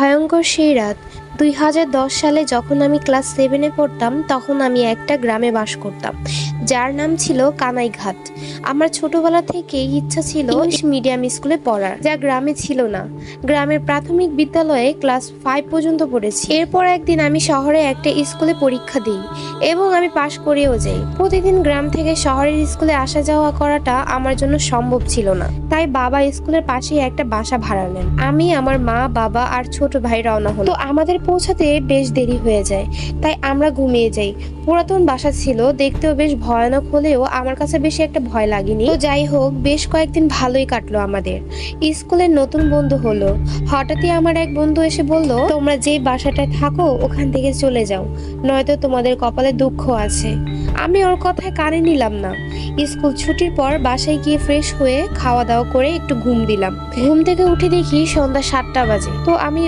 ভয়ঙ্কর সেই রাত ২০১০ সালে যখন আমি ক্লাস 7-এ পড়তাম, তখন আমি একটা গ্রামে বাস করতাম যার নাম ছিল কানাইঘাট। আমার ছোটবেলা থেকেই ইচ্ছা ছিল ইংলিশ মিডিয়াম স্কুলে পড়ার, যা গ্রামে ছিল না। গ্রামের প্রাথমিক বিদ্যালয়ে ক্লাস 5 পর্যন্ত পড়েছি। এরপর একদিন আমি শহরে একটা স্কুলে পরীক্ষা দিই এবং আমি পাশ করেও যাই। প্রতিদিন গ্রাম থেকে শহরের স্কুলে আসা যাওয়া করাটা আমার জন্য সম্ভব ছিল না, তাই বাবা স্কুলের পাশেই একটা বাসা ভাড়া নেন। আমি, আমার মা, বাবা আর ছোট ভাই রওনা হলো। তো আমাদের পৌঁছাতে বেশ দেরি হয়ে যায়, তাই আমরা ঘুমিয়ে যাই। পুরাতন বাসা ছিল, দেখতেও বেশ ভয়ানক হলেও আমার কাছে বেশি একটা ভয় লাগেনি। তো যাই হোক, বেশ কয়েকদিন ভালোই কাটলো আমাদের। স্কুলের নতুন বন্ধু হলো। হঠাৎই আমার এক বন্ধু এসে বলল, তোমরা যে বাসাটায় থাকো ওখান থেকে চলে যাও, নয়তো তোমাদের কপালে দুঃখ আছে। আমি ওর কথায় কানে নিলাম না। স্কুল ছুটির পর বাসায় গিয়ে ফ্রেশ হয়ে খাওয়া দাওয়া করে একটু ঘুম দিলাম। ঘুম থেকে উঠে দেখি সন্ধ্যা 7টা বাজে। তো আমি